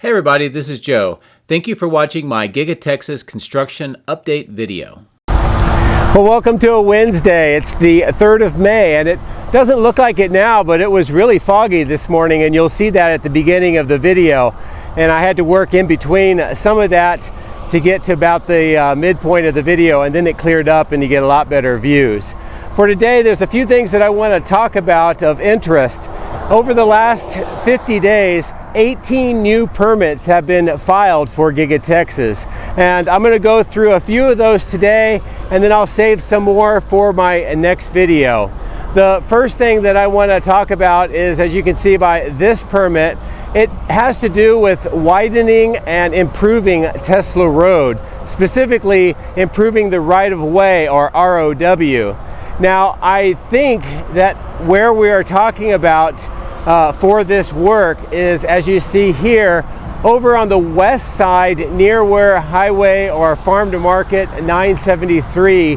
Hey everybody, this is Joe. Thank you for watching my Giga Texas construction update video. Well, welcome to a Wednesday. It's the 3rd of May, and it doesn't look like it now, but it was really foggy this morning, and you'll see that at the beginning of the video. And I had to work in between some of that to get to about the midpoint of the video, and then it cleared up and you get a lot better views. For today, there's a few things that I want to talk about of interest. Over the last 50 days, 18 new permits have been filed for Giga Texas, and I'm going to go through a few of those today, and then I'll save some more for my next video. The first thing that I want to talk about is, as you can see by this permit, it has to do with widening and improving Tesla Road, specifically improving the right-of-way, or ROW. Now, I think that where we are talking about for this work is, as you see here, over on the west side near where highway or farm to market 973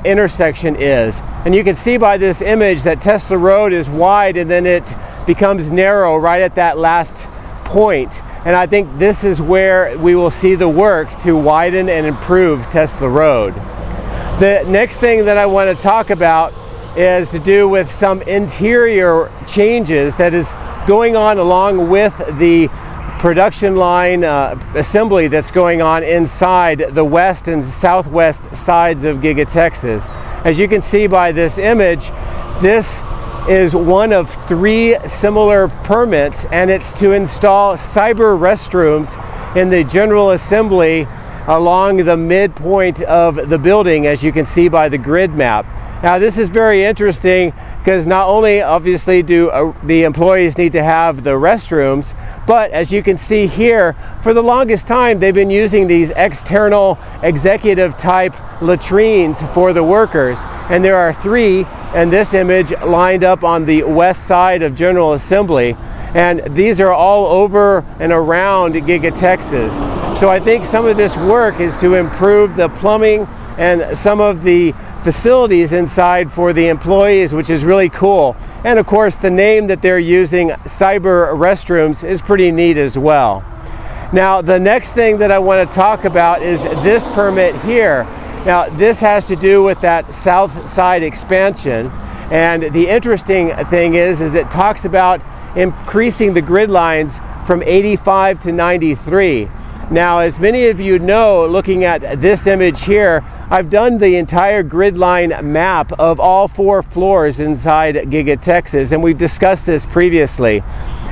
intersection is. And you can see by this image that Tesla Road is wide and then it becomes narrow right at that last point. And I think this is where we will see the work to widen and improve Tesla Road. The next thing that I want to talk about is to do with some interior changes that is going on along with the production line assembly that's going on inside the west and southwest sides of Giga Texas. As you can see by this image, this is one of 3 similar permits, and it's to install cyber restrooms in the general assembly along the midpoint of the building, as you can see by the grid map. Now, this is very interesting because not only obviously do the employees need to have the restrooms, but as you can see here, for the longest time they've been using these external executive type latrines for the workers, and there are 3 in this image lined up on the west side of General Assembly, and these are all over and around Giga Texas. So I think some of this work is to improve the plumbing and some of the facilities inside for the employees, which is really cool. And of course, the name that they're using, cyber restrooms, is pretty neat as well. Now, the next thing that I want to talk about is this permit here. Now, this has to do with that south side expansion, and the interesting thing is it talks about increasing the grid lines from 85 to 93. Now, as many of you know, looking at this image here, I've done the entire grid line map of all 4 floors inside Giga Texas, and we've discussed this previously.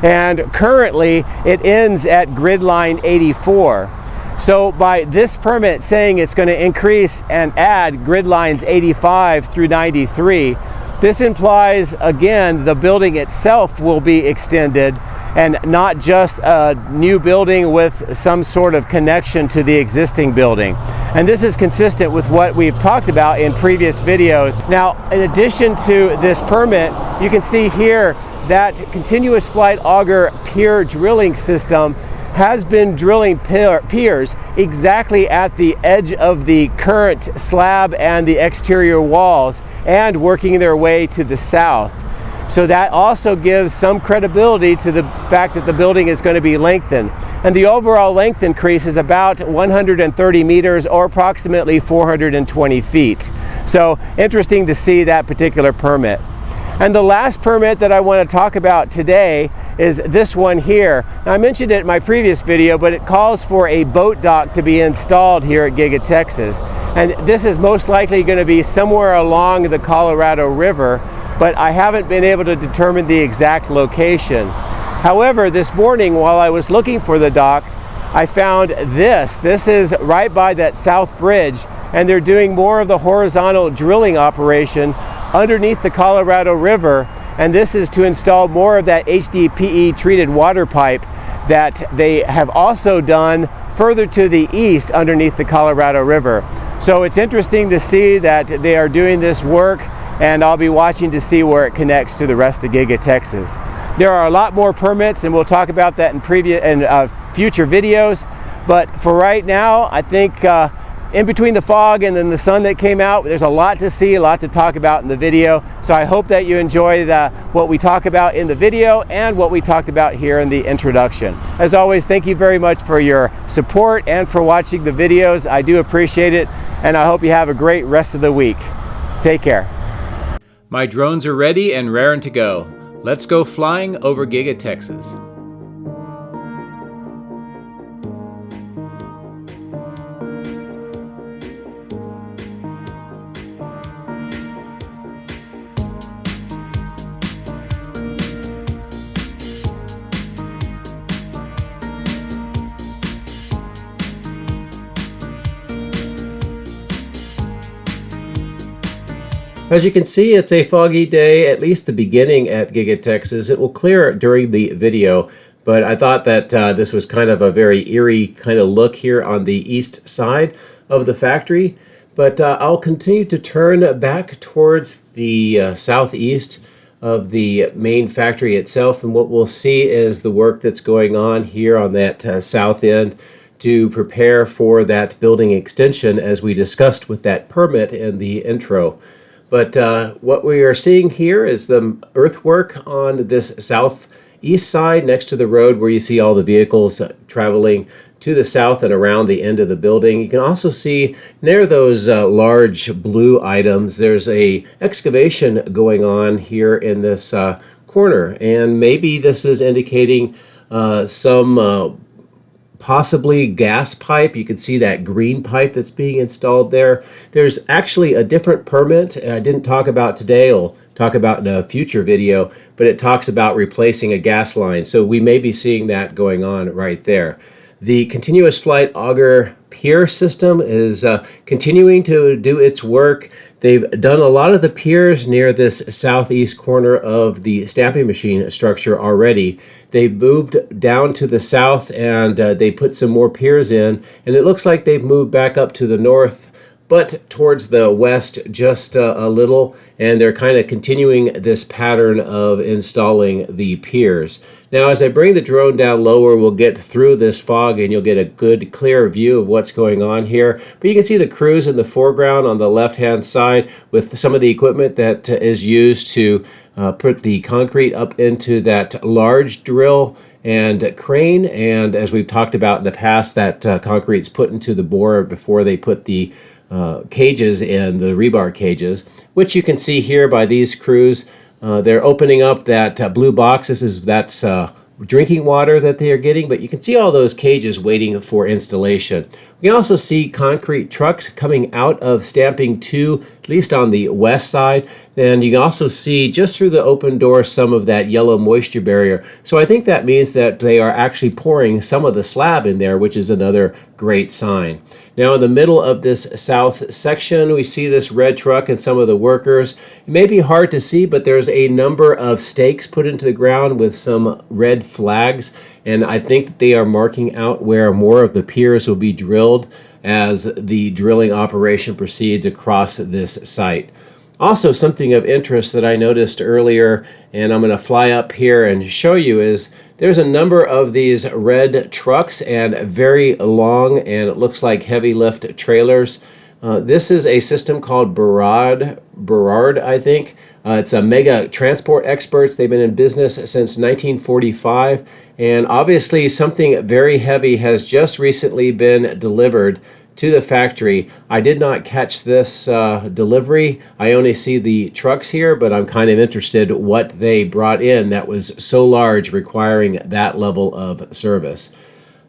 And currently, it ends at grid line 84. So by this permit saying it's going to increase and add grid lines 85 through 93, this implies, again, the building itself will be extended, and not just a new building with some sort of connection to the existing building. And this is consistent with what we've talked about in previous videos. Now, in addition to this permit, you can see here that continuous flight auger pier drilling system has been drilling piers exactly at the edge of the current slab and the exterior walls, and working their way to the south. So that also gives some credibility to the fact that the building is going to be lengthened. And the overall length increase is about 130 meters, or approximately 420 feet. So interesting to see that particular permit. And the last permit that I want to talk about today is this one here. Now, I mentioned it in my previous video, but it calls for a boat dock to be installed here at Giga Texas. And this is most likely going to be somewhere along the Colorado River, but I haven't been able to determine the exact location. However, this morning while I was looking for the dock, I found this. This is right by that south bridge, and they're doing more of the horizontal drilling operation underneath the Colorado River, and this is to install more of that HDPE treated water pipe that they have also done further to the east underneath the Colorado River. So it's interesting to see that they are doing this work, and I'll be watching to see where it connects to the rest of Giga Texas. There are a lot more permits, and we'll talk about that in future videos. But for right now, I think in between the fog and then the sun that came out, there's a lot to see, a lot to talk about in the video. So I hope that you enjoy what we talk about in the video and what we talked about here in the introduction. As always, thank you very much for your support and for watching the videos. I do appreciate it, and I hope you have a great rest of the week. Take care. My drones are ready and raring to go. Let's go flying over Giga Texas. As you can see, it's a foggy day, at least the beginning at Giga Texas. It will clear during the video, but I thought that this was kind of a very eerie kind of look here on the east side of the factory. But I'll continue to turn back towards the southeast of the main factory itself, and what we'll see is the work that's going on here on that south end to prepare for that building extension, as we discussed with that permit in the intro. But what we are seeing here is the earthwork on this southeast side next to the road where you see all the vehicles traveling to the south and around the end of the building. You can also see near those large blue items, there's a excavation going on here in this corner. And maybe this is indicating some possibly gas pipe. You can see that green pipe that's being installed there. There's actually a different permit I didn't talk about today. I'll talk about in a future video, but it talks about replacing a gas line. So we may be seeing that going on right there. The continuous flight auger pier system is continuing to do its work. They've done a lot of the piers near this southeast corner of the stamping machine structure already. They moved down to the south and they put some more piers in, and it looks like they've moved back up to the north, but towards the west just a little, and they're kind of continuing this pattern of installing the piers. Now, as I bring the drone down lower, we'll get through this fog and you'll get a good, clear view of what's going on here. But you can see the crews in the foreground on the left-hand side with some of the equipment that is used to put the concrete up into that large drill and crane. And as we've talked about in the past, that concrete's put into the bore before they put the cages in, the rebar cages, which you can see here by these crews. They're opening up that blue box. That's drinking water that they are getting, but you can see all those cages waiting for installation. We can also see concrete trucks coming out of stamping 2, at least on the west side. And you can also see just through the open door some of that yellow moisture barrier. So I think that means that they are actually pouring some of the slab in there, which is another great sign. Now in the middle of this south section, we see this red truck and some of the workers. It may be hard to see, but there's a number of stakes put into the ground with some red flags. And I think that they are marking out where more of the piers will be drilled as the drilling operation proceeds across this site. Also, something of interest that I noticed earlier, and I'm going to fly up here and show you, is there's a number of these red trucks and very long, and it looks like heavy lift trailers. This is a system called Burrard, I think. It's a Mega Transport Experts. They've been in business since 1945, and obviously something very heavy has just recently been delivered to the factory. I did not catch this delivery. I only see the trucks here, but I'm kind of interested what they brought in that was so large, requiring that level of service.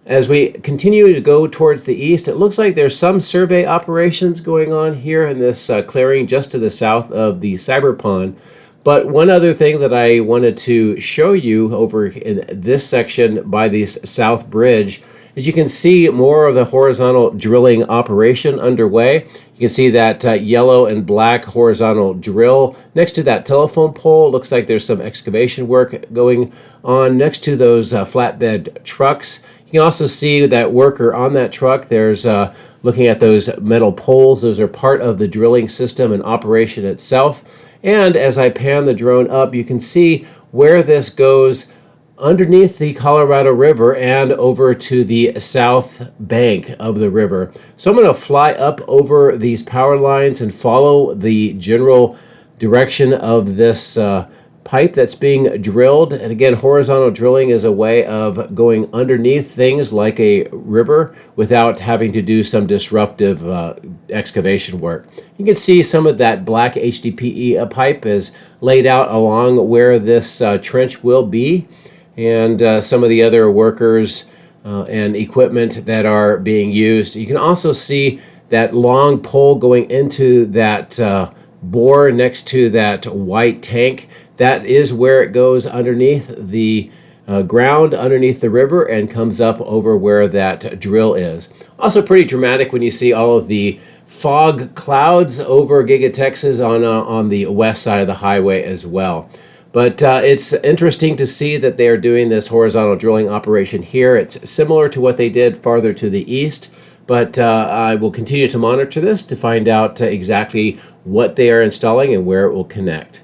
As we continue to go towards the east, it looks like there's some survey operations going on here in this clearing just to the south of the cyber pond. But one other thing that I wanted to show you over in this section by this south bridge, as you can see more of the horizontal drilling operation underway. You can see that yellow and black horizontal drill next to that telephone pole. Looks like there's some excavation work going on next to those flatbed trucks. You can also see that worker on that truck. There's looking at those metal poles. Those are part of the drilling system and operation itself. And as I pan the drone up, you can see where this goes underneath the Colorado River and over to the south bank of the river. So I'm going to fly up over these power lines and follow the general direction of this pipe that's being drilled. And again, horizontal drilling is a way of going underneath things like a river without having to do some disruptive excavation work. You can see some of that black HDPE pipe is laid out along where this trench will be, and some of the other workers and equipment that are being used. You can also see that long pole going into that bore next to that white tank. That is where it goes underneath the ground, underneath the river, and comes up over where that drill is. Also pretty dramatic when you see all of the fog clouds over Giga Texas on the west side of the highway as well. But it's interesting to see that they are doing this horizontal drilling operation here. It's similar to what they did farther to the east, but I will continue to monitor this to find out exactly what they are installing and where it will connect.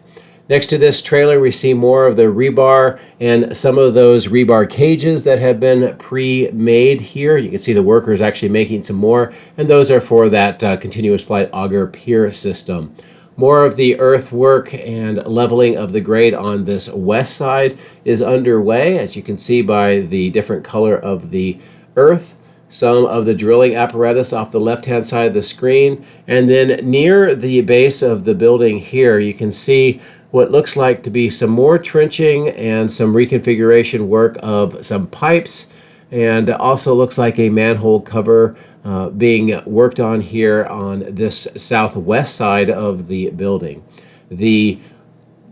Next to this trailer, we see more of the rebar and some of those rebar cages that have been pre-made here. You can see the workers actually making some more, and those are for that continuous flight auger pier system. More of the earthwork and leveling of the grade on this west side is underway, as you can see by the different color of the earth. Some of the drilling apparatus off the left-hand side of the screen. And then near the base of the building here, you can see what looks like to be some more trenching and some reconfiguration work of some pipes, and also looks like a manhole cover being worked on here on this southwest side of the building. The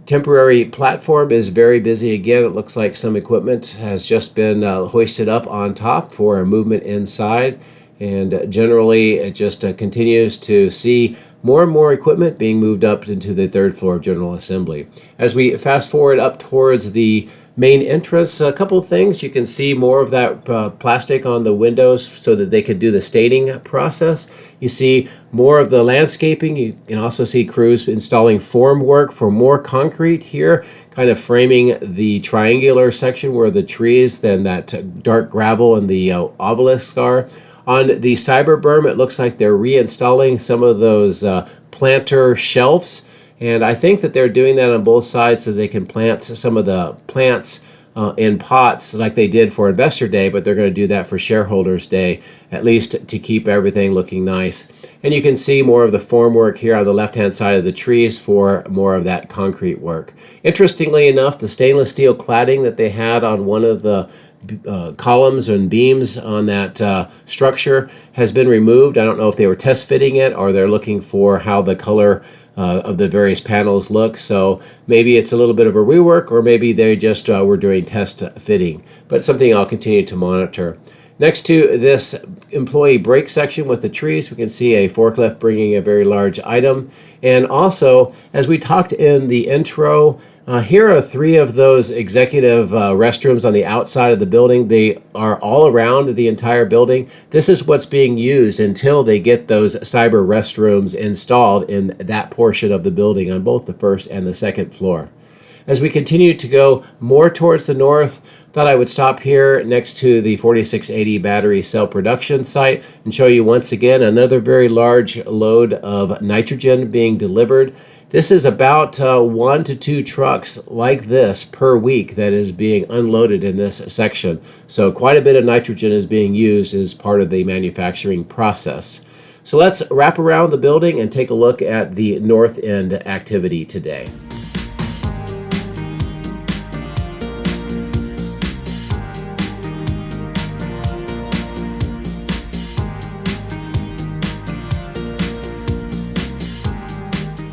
temporary platform is very busy again. It looks like some equipment has just been hoisted up on top for a movement inside, and generally it just continues to see more and more equipment being moved up into the third floor of General Assembly. As we fast forward up towards the main entrance, a couple of things. You can see more of that plastic on the windows so that they could do the staining process. You see more of the landscaping. You can also see crews installing form work for more concrete here, kind of framing the triangular section where the trees, then that dark gravel and the obelisks are. On the cyber berm, it looks like they're reinstalling some of those planter shelves. And I think that they're doing that on both sides so they can plant some of the plants in pots like they did for Investor Day, but they're going to do that for Shareholders Day, at least to keep everything looking nice. And you can see more of the formwork here on the left-hand side of the trees for more of that concrete work. Interestingly enough, the stainless steel cladding that they had on one of the columns and beams on that structure has been removed. I don't know if they were test fitting it or they're looking for how the color of the various panels look. So maybe it's a little bit of a rework, or maybe they just were doing test fitting, but something I'll continue to monitor. Next to this employee break section with the trees, we can see a forklift bringing a very large item. And also, as we talked in the intro, here are three of those executive restrooms on the outside of the building. They are all around the entire building. This is what's being used until they get those cyber restrooms installed in that portion of the building on both the first and the second floor. As we continue to go more towards the north, thought I would stop here next to the 4680 battery cell production site and show you once again another very large load of nitrogen being delivered. This is about 1 to 2 trucks like this per week that is being unloaded in this section. So quite a bit of nitrogen is being used as part of the manufacturing process. So let's wrap around the building and take a look at the north end activity today.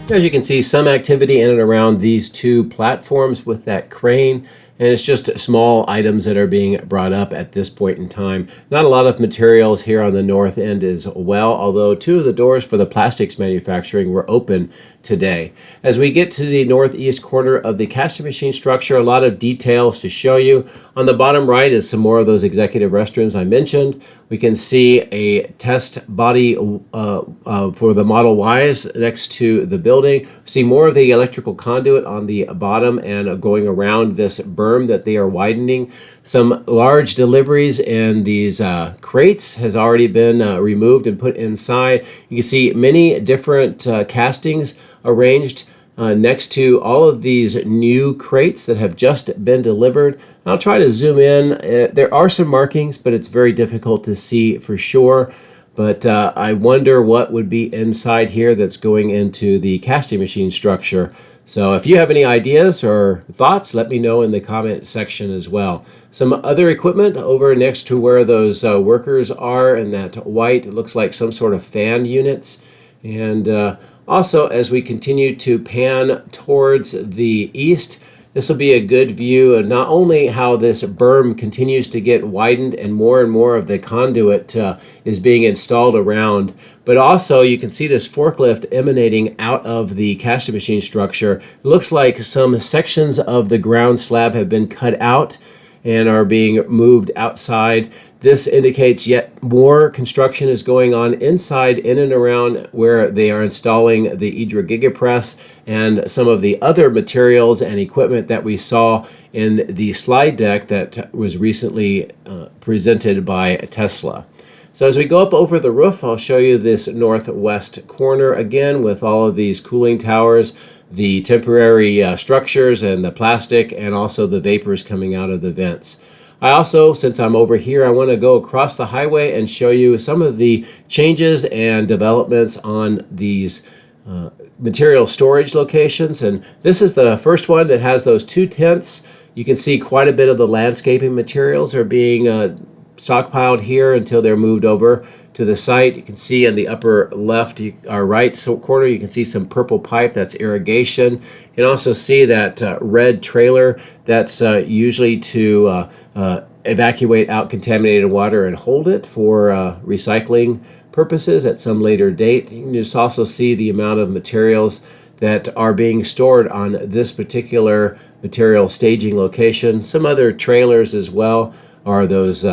As you can see, some activity in and around these two platforms with that crane, and it's just small items that are being brought up at this point in time. Not a lot of materials here on the north end as well, although 2 of the doors for the plastics manufacturing were open today. As we get to the northeast corner of the casting machine structure, a lot of details to show you. On the bottom right is some more of those executive restrooms I mentioned. We can see a test body for the Model Ys next to the building. See more of the electrical conduit on the bottom and going around this berm berm that they are widening. Some large deliveries in these crates has already been removed and put inside. You can see many different castings arranged next to all of these new crates that have just been delivered. I'll try to zoom in. There are some markings, but it's very difficult to see for sure. But I wonder what would be inside here that's going into the casting machine structure. So if you have any ideas or thoughts, let me know in the comment section as well. Some other equipment over next to where those workers are in that white, it looks like some sort of fan units. And also, as we continue to pan towards the east, this will be a good view of not only how this berm continues to get widened and more of the conduit is being installed around, but also you can see this forklift emanating out of the casting machine structure. It looks like some sections of the ground slab have been cut out and are being moved outside. This indicates yet more construction is going on inside, in and around where they are installing the Idra Gigapress and some of the other materials and equipment that we saw in the slide deck that was recently presented by Tesla. So as we go up over the roof, I'll show you this northwest corner again with all of these cooling towers, the temporary structures and the plastic, and also the vapors coming out of the vents. I also, since I'm over here, I want to go across the highway and show you some of the changes and developments on these material storage locations. And this is the first one that has those two tents. You can see quite a bit of the landscaping materials are being stockpiled here until they're moved over to the site. You can see in the upper left or right corner, you can see some purple pipe, that's irrigation. You can also see that red trailer, that's usually to evacuate out contaminated water and hold it for recycling purposes at some later date. You can just also see the amount of materials that are being stored on this particular material staging location. Some other trailers as well are those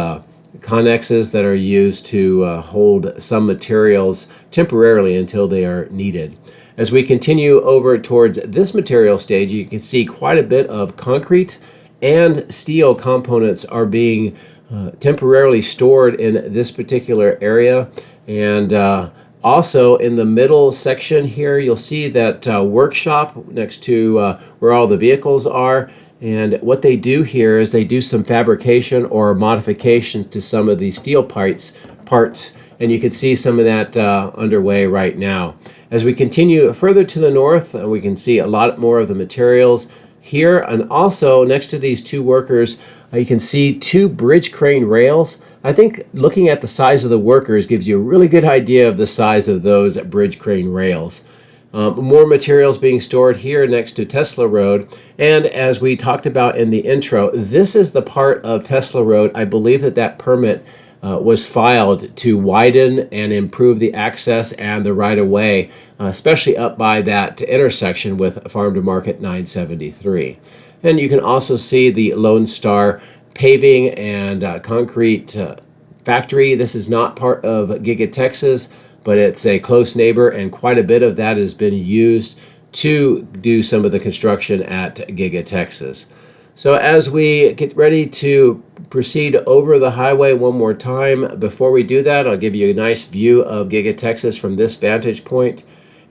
connexes that are used to hold some materials temporarily until they are needed. As we continue over towards this material stage, you can see quite a bit of concrete and steel components are being temporarily stored in this particular area. And also in the middle section here, you'll see that workshop next to where all the vehicles are. And what they do here is they do some fabrication or modifications to some of the steel parts, and you can see some of that underway right now. As we continue further to the north, we can see a lot more of the materials here, and also next to these two workers, you can see two bridge crane rails. I think looking at the size of the workers gives you a really good idea of the size of those bridge crane rails. More materials being stored here next to Tesla Road. And as we talked about in the intro, this is the part of Tesla Road, I believe that permit was filed to widen and improve the access and the right-of-way, especially up by that intersection with Farm to Market 973. And you can also see the Lone Star paving and concrete factory. This is not part of Giga Texas, but it's a close neighbor, and quite a bit of that has been used to do some of the construction at Giga Texas. So as we get ready to proceed over the highway one more time, before we do that, I'll give you a nice view of Giga Texas from this vantage point.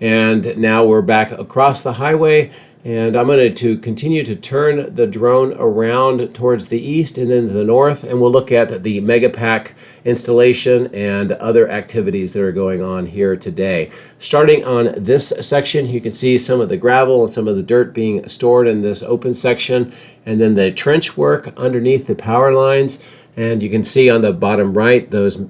And now we're back across the highway, and I'm going to continue to turn the drone around towards the east and then to the north, and we'll look at the Megapack installation and other activities that are going on here today. Starting on this section, you can see some of the gravel and some of the dirt being stored in this open section, and then the trench work underneath the power lines. And you can see on the bottom right those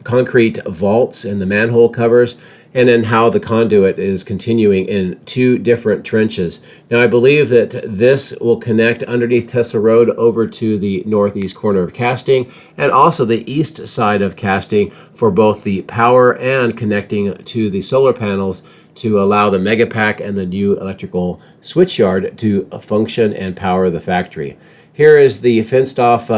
concrete vaults and the manhole covers, and then how the conduit is continuing in two different trenches. Now, I believe that this will connect underneath Tesla Road over to the northeast corner of casting, and also the east side of casting for both the power and connecting to the solar panels to allow the Megapack and the new electrical switchyard to function and power the factory. Here is the fenced off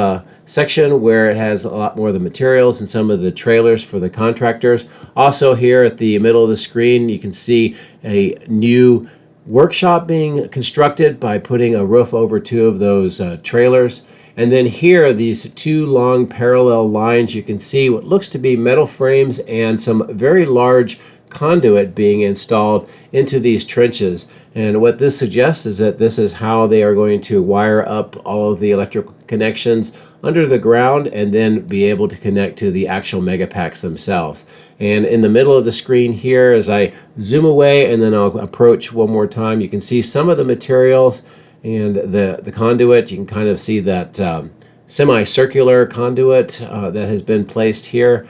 section where it has a lot more of the materials and some of the trailers for the contractors. Also here at the middle of the screen, you can see a new workshop being constructed by putting a roof over two of those trailers. And then here, these two long parallel lines, you can see what looks to be metal frames and some very large conduit being installed into these trenches. And what this suggests is that this is how they are going to wire up all of the electrical connections under the ground and then be able to connect to the actual megapacks themselves. And in the middle of the screen here, as I zoom away and then I'll approach one more time, you can see some of the materials and the conduit. You can kind of see that semicircular conduit that has been placed here.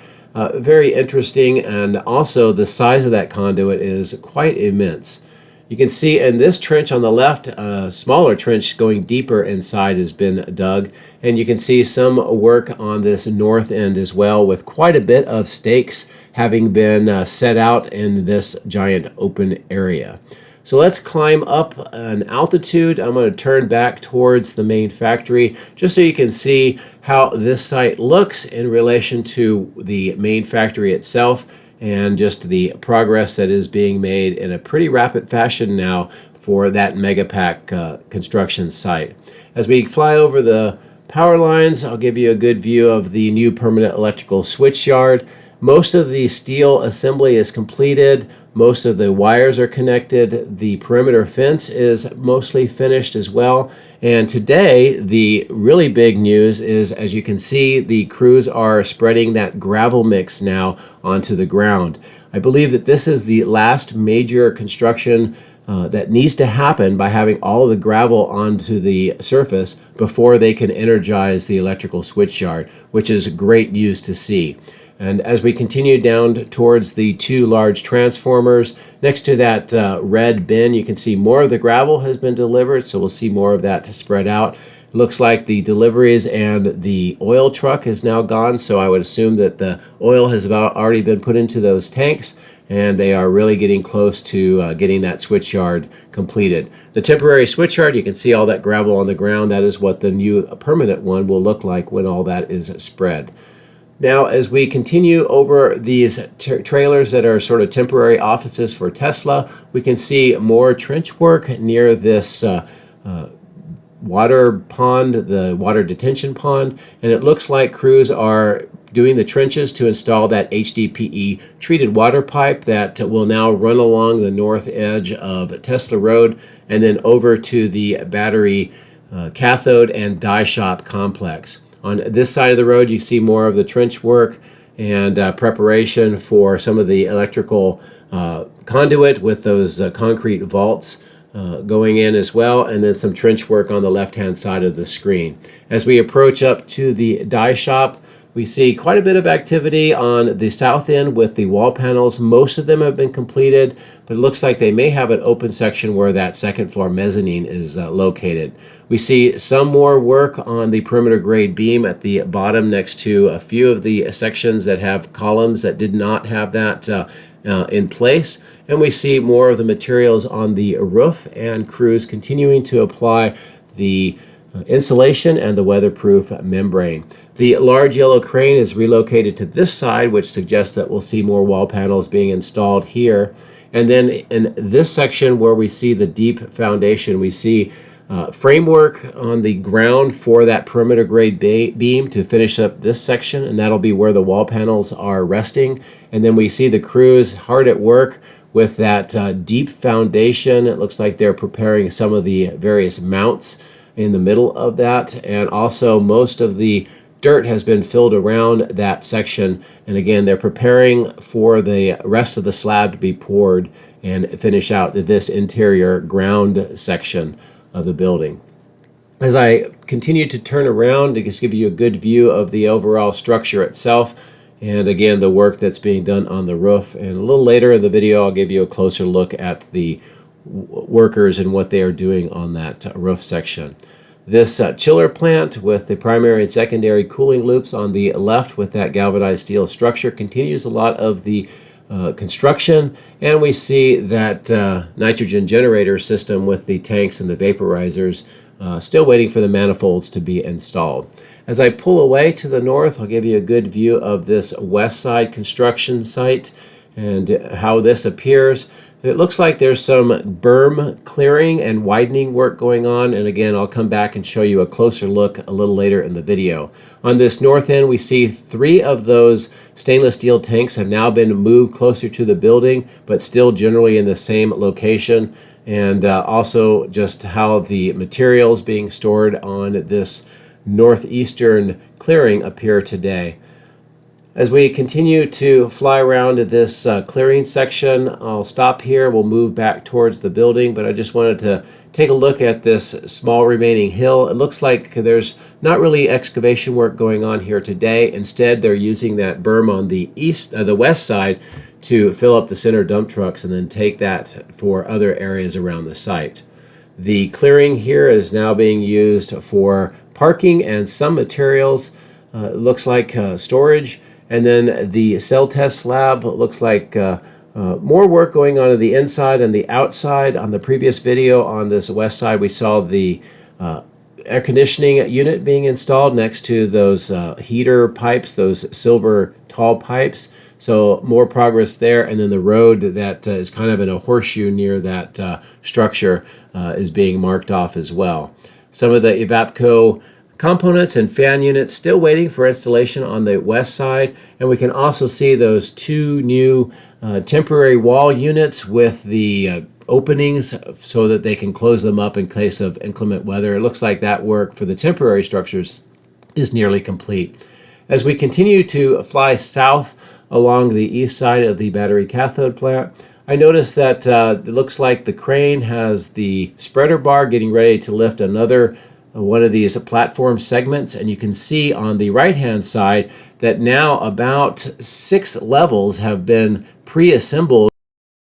Very interesting, and also the size of that conduit is quite immense. You can see in this trench on the left, a smaller trench going deeper inside has been dug, and you can see some work on this north end as well, with quite a bit of stakes having been set out in this giant open area. So let's climb up an altitude. I'm going to turn back towards the main factory just so you can see how this site looks in relation to the main factory itself, and just the progress that is being made in a pretty rapid fashion now for that megapack construction site. As we fly over the power lines, I'll give you a good view of the new permanent electrical switchyard. Most of the steel assembly is completed. Most of the wires are connected. The perimeter fence is mostly finished as well. And today, the really big news is, as you can see, the crews are spreading that gravel mix now onto the ground. I believe that this is the last major construction that needs to happen by having all of the gravel onto the surface before they can energize the electrical switchyard, which is great news to see. And as we continue down towards the two large transformers, next to that red bin, you can see more of the gravel has been delivered, so we'll see more of that to spread out. It looks like the deliveries and the oil truck is now gone, so I would assume that the oil has already been put into those tanks, and they are really getting close to getting that switchyard completed. The temporary switchyard, you can see all that gravel on the ground. That is what the new permanent one will look like when all that is spread. Now, as we continue over these trailers that are sort of temporary offices for Tesla, we can see more trench work near this water pond, the water detention pond, and it looks like crews are doing the trenches to install that HDPE treated water pipe that will now run along the north edge of Tesla Road and then over to the battery cathode and die shop complex. On this side of the road, you see more of the trench work and preparation for some of the electrical conduit with those concrete vaults going in as well, and then some trench work on the left-hand side of the screen. As we approach up to the die shop, we see quite a bit of activity on the south end with the wall panels. Most of them have been completed, but it looks like they may have an open section where that second floor mezzanine is located. We see some more work on the perimeter grade beam at the bottom next to a few of the sections that have columns that did not have that in place. And we see more of the materials on the roof and crews continuing to apply the insulation and the weatherproof membrane. The large yellow crane is relocated to this side, which suggests that we'll see more wall panels being installed here. And then in this section where we see the deep foundation, we see framework on the ground for that perimeter grade beam to finish up this section, and that'll be where the wall panels are resting. And then we see the crews hard at work with that deep foundation. It looks like they're preparing some of the various mounts in the middle of that, and also most of the dirt has been filled around that section. And again, they're preparing for the rest of the slab to be poured and finish out this interior ground section of the building. As I continue to turn around to just give you a good view of the overall structure itself, and again the work that's being done on the roof, and a little later in the video I'll give you a closer look at the workers and what they are doing on that roof section. This chiller plant with the primary and secondary cooling loops on the left with that galvanized steel structure continues a lot of the construction, and we see that nitrogen generator system with the tanks and the vaporizers still waiting for the manifolds to be installed. As I pull away to the north, I'll give you a good view of this west side construction site and how this appears. It looks like there's some berm clearing and widening work going on, and again, I'll come back and show you a closer look a little later in the video. On this north end, we see 3 of those stainless steel tanks have now been moved closer to the building, but still generally in the same location, and also just how the materials being stored on this northeastern clearing appear today. As we continue to fly around this clearing section, I'll stop here. We'll move back towards the building, but I just wanted to take a look at this small remaining hill. It looks like there's not really excavation work going on here today. Instead, they're using that berm on the west side to fill up the center dump trucks and then take that for other areas around the site. The clearing here is now being used for parking and some materials. It looks like storage. And then the cell test lab looks like more work going on the inside and the outside. On the previous video on this west side, we saw the air conditioning unit being installed next to those heater pipes, those silver tall pipes. So more progress there. And then the road that is kind of in a horseshoe near that structure is being marked off as well. Some of the Evapco components and fan units still waiting for installation on the west side, and we can also see those 2 new temporary wall units with the openings so that they can close them up in case of inclement weather. It looks like that work for the temporary structures is nearly complete. As we continue to fly south along the east side of the battery cathode plant, I noticed that it looks like the crane has the spreader bar getting ready to lift another one of these platform segments, and you can see on the right hand side that now about 6 levels have been pre-assembled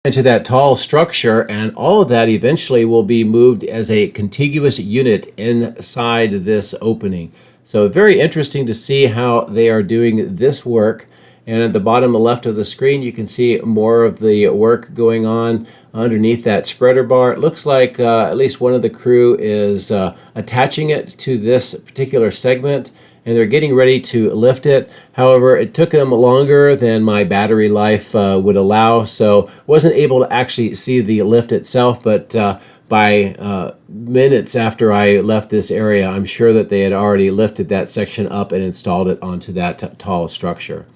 into that tall structure, and all of that eventually will be moved as a contiguous unit inside this opening. So very interesting to see how they are doing this work. And at the bottom left of the screen, you can see more of the work going on underneath that spreader bar. It looks like at least one of the crew is attaching it to this particular segment, and they're getting ready to lift it. However, it took them longer than my battery life would allow, so wasn't able to actually see the lift itself, but by minutes after I left this area, I'm sure that they had already lifted that section up and installed it onto that tall structure.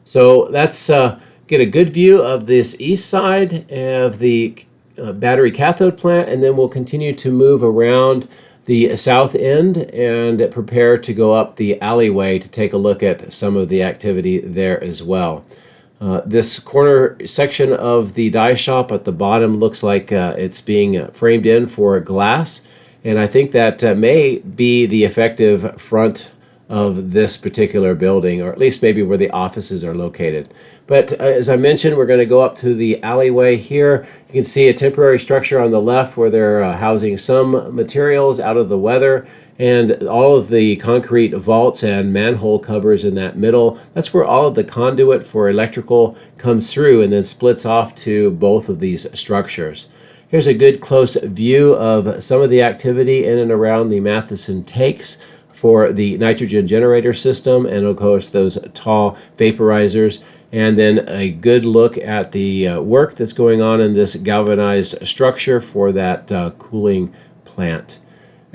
So let's get a good view of this east side of the battery cathode plant, and then we'll continue to move around the south end and prepare to go up the alleyway to take a look at some of the activity there as well. This corner section of the die shop at the bottom looks like it's being framed in for glass, and I think that may be the effective front of this particular building, or at least maybe where the offices are located. But as I mentioned, we're going to go up to the alleyway here. You can see a temporary structure on the left where they're housing some materials out of the weather, and all of the concrete vaults and manhole covers in that middle. That's where all of the conduit for electrical comes through and then splits off to both of these structures. Here's a good close view of some of the activity in and around the Matheson tanks for the nitrogen generator system, and of course those tall vaporizers, and then a good look at the work that's going on in this galvanized structure for that cooling plant.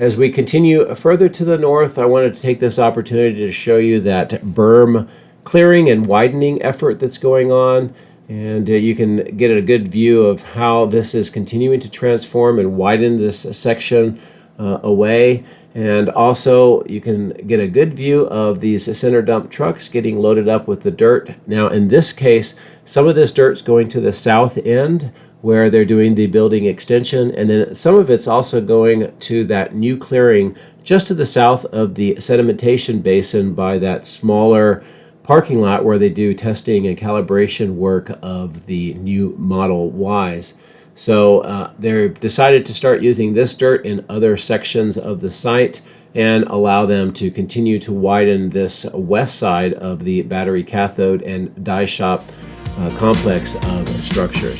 As we continue further to the north, I wanted to take this opportunity to show you that berm clearing and widening effort that's going on, and you can get a good view of how this is continuing to transform and widen this section away. And also you can get a good view of these center dump trucks getting loaded up with the dirt. Now in this case, some of this dirt's going to the south end where they're doing the building extension, and then some of it's also going to that new clearing just to the south of the sedimentation basin by that smaller parking lot where they do testing and calibration work of the new Model Ys. So they decided to start using this dirt in other sections of the site and allow them to continue to widen this west side of the battery cathode and die shop complex of structures.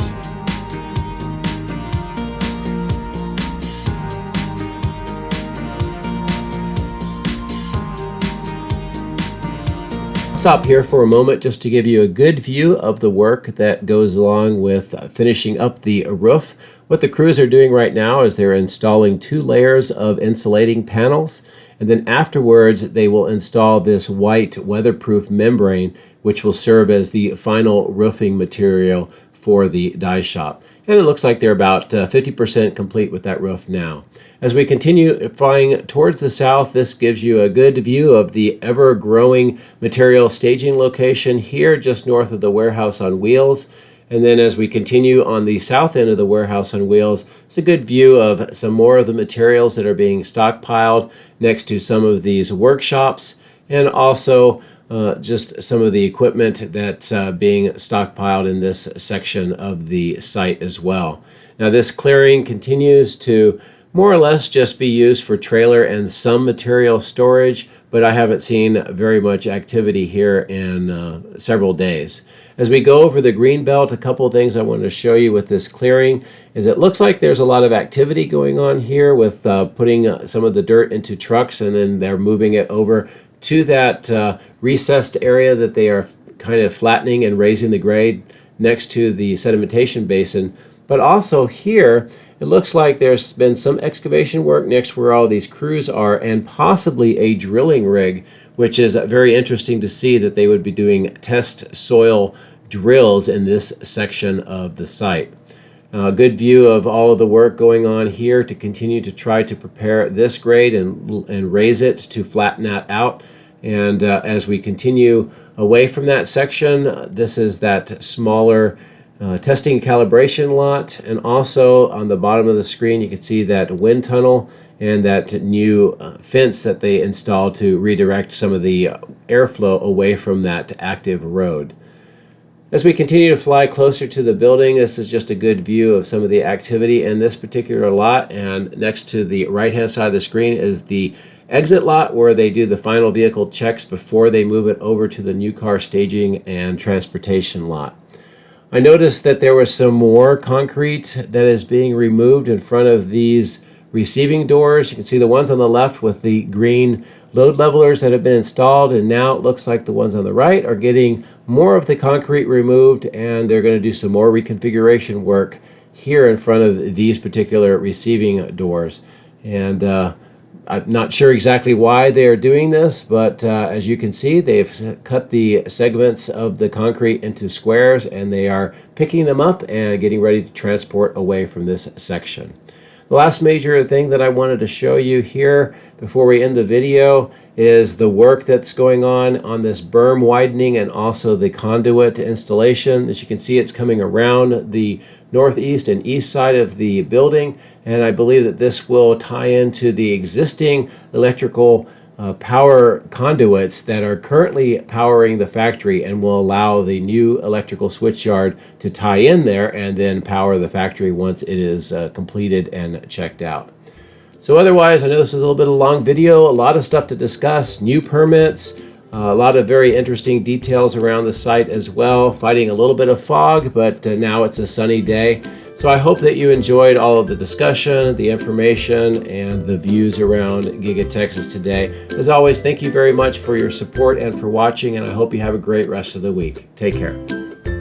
stop here for a moment just to give you a good view of the work that goes along with finishing up the roof. What the crews are doing right now is they're installing 2 layers of insulating panels, and then afterwards they will install this white weatherproof membrane, which will serve as the final roofing material for the die shop. And it looks like they're about 50% complete with that roof now. As we continue flying towards the south, this gives you a good view of the ever-growing material staging location here just north of the warehouse on wheels. And then as we continue on the south end of the warehouse on wheels, it's a good view of some more of the materials that are being stockpiled next to some of these workshops, and also just some of the equipment that's being stockpiled in this section of the site as well. Now this clearing continues to more or less just be used for trailer and some material storage, but I haven't seen very much activity here in several days. As we go over the green belt, a couple of things I wanted to show you with this clearing is it looks like there's a lot of activity going on here with putting some of the dirt into trucks, and then they're moving it over to that recessed area that they are kind of flattening and raising the grade next to the sedimentation basin. But also here, it looks like there's been some excavation work next where all these crews are, and possibly a drilling rig, which is very interesting to see that they would be doing test soil drills in this section of the site. A good view of all of the work going on here to continue to try to prepare this grade and raise it to flatten that out. And as we continue away from that section, this is that smaller testing calibration lot, and also on the bottom of the screen you can see that wind tunnel and that new fence that they installed to redirect some of the airflow away from that active road. As we continue to fly closer to the building, this is just a good view of some of the activity in this particular lot, and next to the right hand side of the screen is the exit lot where they do the final vehicle checks before they move it over to the new car staging and transportation lot. I noticed that there was some more concrete that is being removed in front of these receiving doors. You can see the ones on the left with the green load levelers that have been installed, and now it looks like the ones on the right are getting more of the concrete removed, and they're going to do some more reconfiguration work here in front of these particular receiving doors. And I'm not sure exactly why they are doing this, but as you can see, they've cut the segments of the concrete into squares, and they are picking them up and getting ready to transport away from this section. The last major thing that I wanted to show you here before we end the video is the work that's going on this berm widening and also the conduit installation. As you can see, it's coming around the northeast and east side of the building, and I believe that this will tie into the existing electrical power conduits that are currently powering the factory, and will allow the new electrical switchyard to tie in there and then power the factory once it is completed and checked out. So otherwise, I know this was a little bit of a long video, a lot of stuff to discuss, new permits, a lot of very interesting details around the site as well, fighting a little bit of fog, but now it's a sunny day. So I hope that you enjoyed all of the discussion, the information, and the views around Giga Texas today. As always, thank you very much for your support and for watching, and I hope you have a great rest of the week. Take care.